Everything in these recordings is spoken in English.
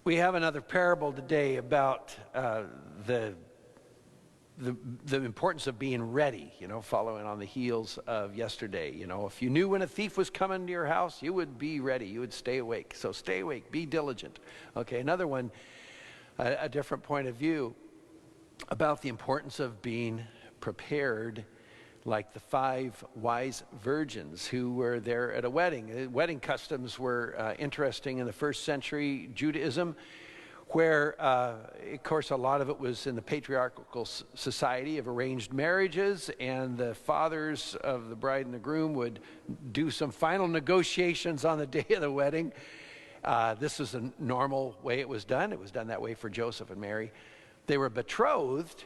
We have another parable today about the importance of being ready, following on the heels of yesterday. If you knew when a thief was coming to your house, you would be ready. You would stay awake. So stay awake. Be diligent. Okay, another one, a different point of view about the importance of being prepared, like the 5 wise virgins who were there at a wedding. Wedding customs were interesting in the first century Judaism, where, of course, a lot of it was in the patriarchal society of arranged marriages, and the fathers of the bride and the groom would do some final negotiations on the day of the wedding. This was a normal way it was done. It was done that way for Joseph and Mary. They were betrothed,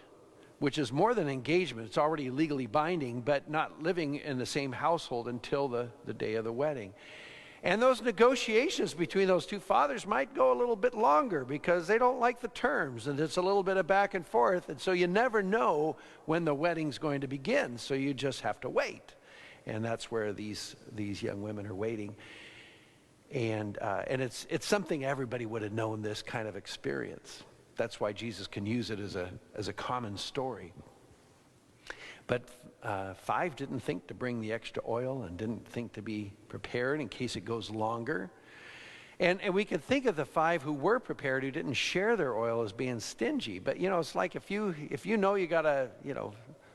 which is more than engagement. It's already legally binding, but not living in the same household until the day of the wedding. And those negotiations between those two fathers might go a little bit longer because they don't like the terms, and it's a little bit of back and forth, and so you never know when the wedding's going to begin, so you just have to wait. And that's where these young women are waiting. And it's something everybody would have known, this kind of experience. That's why Jesus can use it as a common story. But 5 didn't think to bring the extra oil and didn't think to be prepared in case it goes longer. And we can think of the 5 who were prepared, who didn't share their oil, as being stingy. But it's like if you know you got a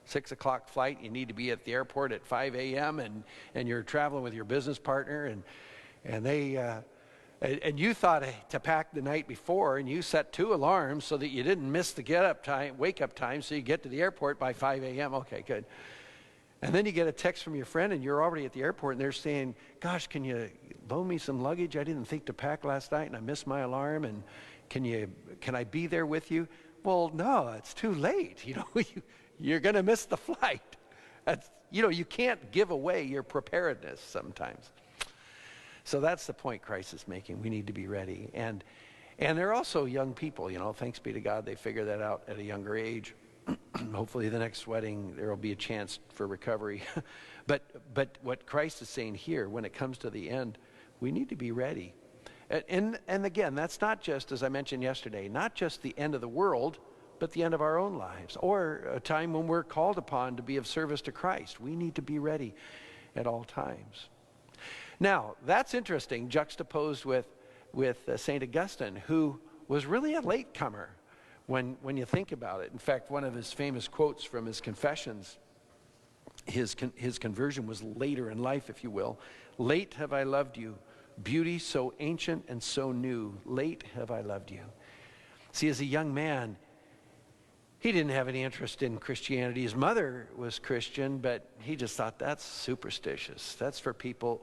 6 o'clock flight, you need to be at the airport at 5 a.m. and you're traveling with your business partner, and they and you thought to pack the night before, and you set 2 alarms so that you didn't miss the wake up time, so you get to the airport by 5 a.m. Okay, good. And then you get a text from your friend, and you're already at the airport, and they're saying, gosh, can you loan me some luggage? I didn't think to pack last night, and I missed my alarm, and can I be there with you? Well, no, it's too late. You're going to miss the flight. You can't give away your preparedness sometimes. So that's the point Christ is making. We need to be ready. And they're also young people, thanks be to God, they figure that out at a younger age. Hopefully the next wedding, there will be a chance for recovery. But what Christ is saying here, when it comes to the end, we need to be ready. And again, that's not just, as I mentioned yesterday, not just the end of the world, but the end of our own lives, or a time when we're called upon to be of service to Christ. We need to be ready at all times. Now, that's interesting, juxtaposed with St. Augustine, who was really a latecomer when you think about it. In fact, one of his famous quotes from his Confessions, his conversion was later in life, if you will. Late have I loved you, beauty so ancient and so new. Late have I loved you. See, as a young man, he didn't have any interest in Christianity. His mother was Christian, but he just thought that's superstitious. That's for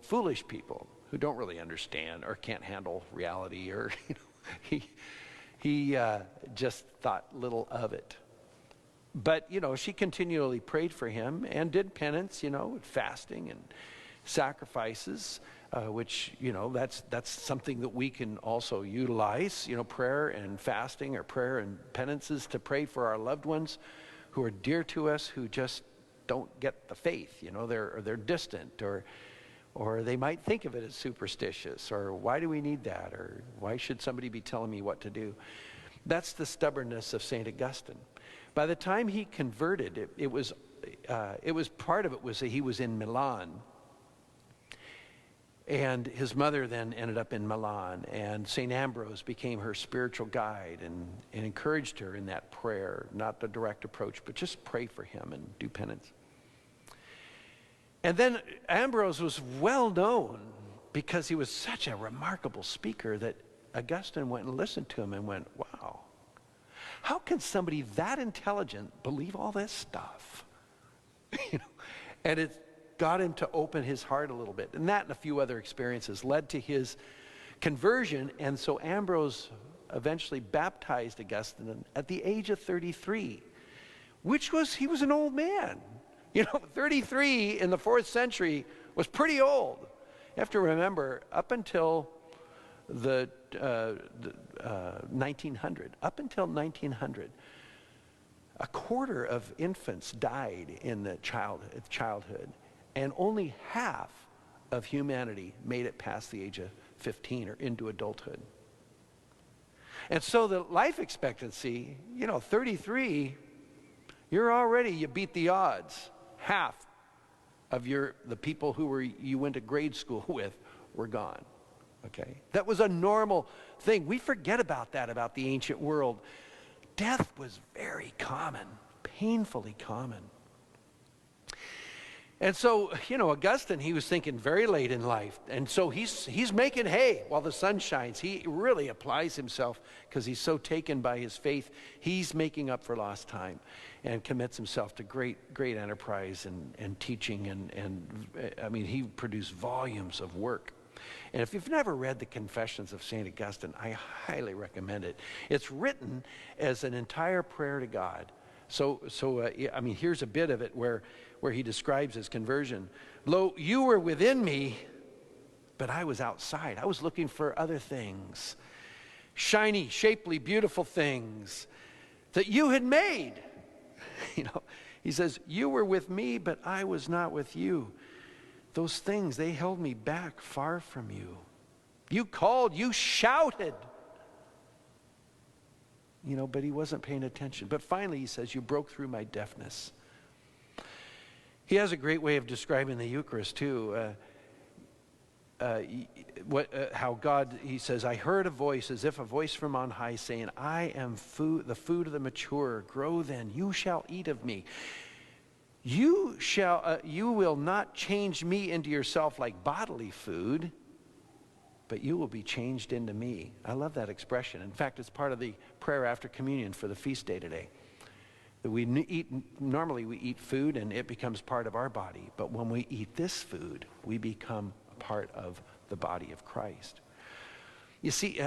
foolish people who don't really understand or can't handle reality, or he just thought little of it. But she continually prayed for him and did penance, with fasting and sacrifices, which that's something that we can also utilize, prayer and fasting, or prayer and penances, to pray for our loved ones who are dear to us, who just don't get the faith. They're distant, or they might think of it as superstitious, or why do we need that, or why should somebody be telling me what to do? That's the stubbornness of St. Augustine. By the time he converted, it was part of it was that he was in Milan. And his mother then ended up in Milan, and St. Ambrose became her spiritual guide and encouraged her in that prayer, not the direct approach, but just pray for him and do penance. And then Ambrose was well known because he was such a remarkable speaker that Augustine went and listened to him and went, wow, how can somebody that intelligent believe all this stuff? And it got him to open his heart a little bit. And that and a few other experiences led to his conversion. And so Ambrose eventually baptized Augustine at the age of 33, he was an old man. 33 in the 4th century was pretty old. You have to remember, up until the 1900, a quarter of infants died in the childhood. And only half of humanity made it past the age of 15 or into adulthood. And so the life expectancy, 33, you beat the odds. Half of the people you went to grade school with were gone. Okay? That was a normal thing. We forget about that, about the ancient world. Death was very common, painfully common. And so, Augustine, he was thinking very late in life. And so he's making hay while the sun shines. He really applies himself because he's so taken by his faith. He's making up for lost time and commits himself to great enterprise and teaching. And he produced volumes of work. And if you've never read the Confessions of St. Augustine, I highly recommend it. It's written as an entire prayer to God. So here's a bit of it where he describes his conversion. Lo, you were within me, but I was outside. I was looking for other things. Shiny, shapely, beautiful things that you had made. He says, you were with me, but I was not with you. Those things, they held me back far from you. You called, you shouted. But he wasn't paying attention. But finally, he says, you broke through my deafness. He has a great way of describing the Eucharist, too. How God, he says, I heard a voice as if a voice from on high saying, I am the food of the mature. Grow then, you shall eat of me. You will not change me into yourself like bodily food, but you will be changed into me. I love that expression. In fact, it's part of the prayer after communion for the feast day today. Normally we eat food and it becomes part of our body, but when we eat this food, we become a part of the body of Christ. You see,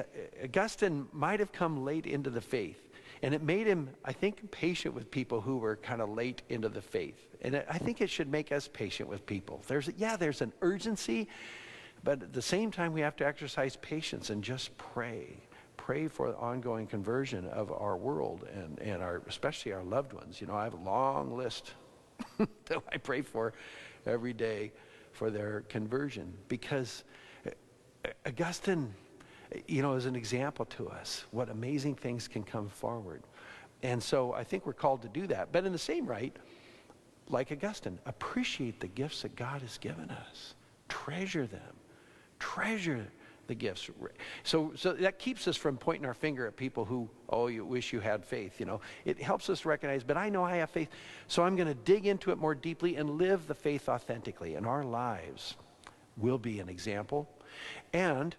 Augustine might have come late into the faith, and it made him, I think, patient with people who were kind of late into the faith. And I think it should make us patient with people. There's an urgency, but at the same time we have to exercise patience and just pray. Pray for the ongoing conversion of our world and especially our loved ones. I have a long list that I pray for every day for their conversion, because Augustine, is an example to us what amazing things can come forward. And so I think we're called to do that. But in the same right, like Augustine, appreciate the gifts that God has given us. Treasure them. Treasure the gifts. So that keeps us from pointing our finger at people who, you wish you had faith. It helps us recognize, but I know I have faith, so I'm going to dig into it more deeply and live the faith authentically. And our lives will be an example. And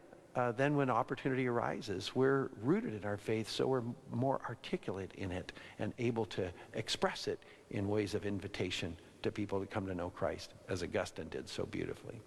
then when opportunity arises, we're rooted in our faith, so we're more articulate in it and able to express it in ways of invitation to people to come to know Christ, as Augustine did so beautifully.